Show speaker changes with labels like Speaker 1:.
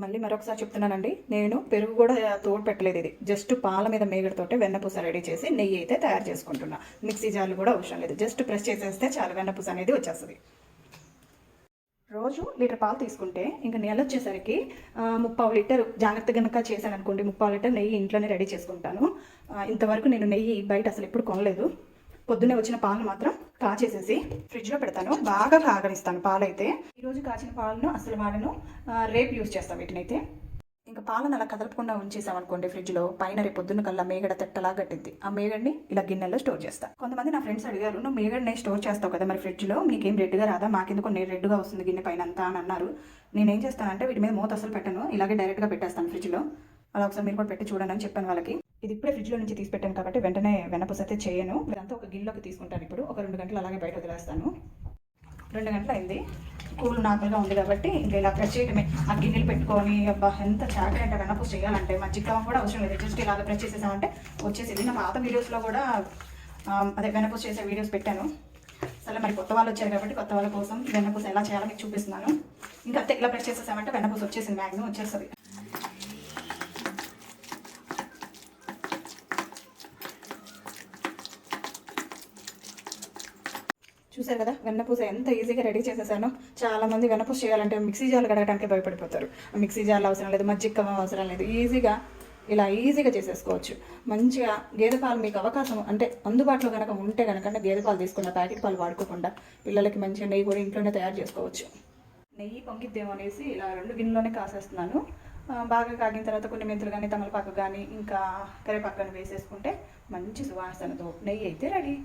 Speaker 1: మళ్ళీ మరొకసారి చెప్తున్నానండి, నేను పెరుగు కూడా తోడు పెట్టలేదు. ఇది జస్ట్ పాల మీద మేగడతోటే వెన్నపూస రెడీ చేసి నెయ్యి అయితే తయారు చేసుకుంటున్నా. మిక్సీ జార్లు కూడా అవసరం లేదు, జస్ట్ ప్రెస్ చేసేస్తే చాలా వెన్నపూస అనేది వచ్చేస్తుంది. రోజు లీటర్ పాలు తీసుకుంటే ఇంకా నెల వచ్చేసరికి 30 లీటర్ జాగ్రత్త కనుక చేశాను అనుకోండి, 30 లీటర్ నెయ్యి ఇంట్లోనే రెడీ చేసుకుంటాను. ఇంతవరకు నేను నెయ్యి బయట అసలు ఎప్పుడు కొనలేదు. పొద్దున్నే వచ్చిన పాలు మాత్రం కాచేసేసి ఫ్రిడ్జ్లో పెడతాను, బాగా కాగనిస్తాను. పాలైతే ఈరోజు కాచిన పాలను అసలు వాడను, రేపు యూజ్ చేస్తాను వీటినైతే. ఇంకా పాలను అలా కదలకుండా ఉంచేసామనుకోండి ఫ్రిడ్జ్లో, పైన రేపు పొద్దున్న కల్లా మేగడ తెట్టలా గట్టిద్ది. ఆ మేగడిని ఇలా గిన్నెలో స్టోర్ చేస్తాను. కొంతమంది నా ఫ్రెండ్స్ అడిగారు, నువ్వు మేగడనే స్టోర్ చేస్తావు కదా మరి ఫ్రిడ్జ్లో, నీకేం రెడ్గా రాదా, మాకెందుకు నేను రెడ్గా వస్తుంది గిన్నె పైన అంతా అని అన్నారు. నేనేం చేస్తానంటే వీటి మీద మూత అసలు పెట్టను, ఇలాగే డైరెక్ట్గా పెట్టేస్తాను ఫ్రిడ్జ్లో. అలా ఒకసారి మీరు కూడా పెట్టి చూడండి అని చెప్పాను వాళ్ళకి. ఇది ఇప్పుడే ఫ్రిడ్జ్లో నుంచి తీసి పెట్టాను కాబట్టి వెంటనే వెన్నపూస అయితే చేయను. ఇదంతా ఒక గిన్నెలోకి తీసుకుంటాను. ఇప్పుడు ఒక 2 గంటలు అలాగే బయట వదిలేస్తాను. 2 గంటలు అయింది, కూల్ నార్మల్గా ఉంది కాబట్టి ఇంకా ఇలా ప్రెస్ చేయడమే. ఆ గిన్నెలు పెట్టుకొని అబ్బా ఎంత చాకరీ అంటే వెన్నపూస చేయాలంటే మజ్జిగ కూడా అవసరం లేదు, జస్ట్ ఇలాగ ప్రెస్ చేసేసామంటే వచ్చేసింది. నా పాత వీడియోస్లో కూడా అదే వెన్నపూస చేసే వీడియోస్ పెట్టాను. సరే మరి కొత్త వాళ్ళు వచ్చారు కాబట్టి కొత్త వాళ్ళ కోసం వెన్నపూస ఎలా చేయాలో మీకు చూపిస్తున్నాను. ఇంకా అంతే, ఇలా ప్రెస్ చేసేసామంటే వెన్నపూస వచ్చేసింది, మ్యాక్సిమం వచ్చేస్తుంది. చూసారు కదా వెన్నపూస ఎంత ఈజీగా రెడీ చేసేసాను. చాలామంది వెన్నపూస చేయాలంటే మిక్సీ జార్లు కడగడానికి భయపడిపోతారు. మిక్సీ జార్లు అవసరం లేదు, మజ్జిగ అవసరం లేదు, ఇలా ఈజీగా చేసేసుకోవచ్చు. మంచిగా గేదె పాలు మీకు అవకాశం అంటే అందుబాటులో కనుక ఉంటే కనుక గేదె పాలు తీసుకున్న ప్యాకెట్ పాలు వాడుకోకుండా పిల్లలకి మంచిగా నెయ్యి కూడా ఇంట్లోనే తయారు చేసుకోవచ్చు. నెయ్యి పొంగిద్దేమో అనేసి ఇలా 2 గిన్నెలోనే కాసేస్తున్నాను. బాగా కాగిన తర్వాత కొన్ని మెంతులు కానీ తమలపాకు కానీ ఇంకా కరివేపాకు కానీ వేసేసుకుంటే మంచి సువాసనతో నెయ్యి అయితే రెడీ.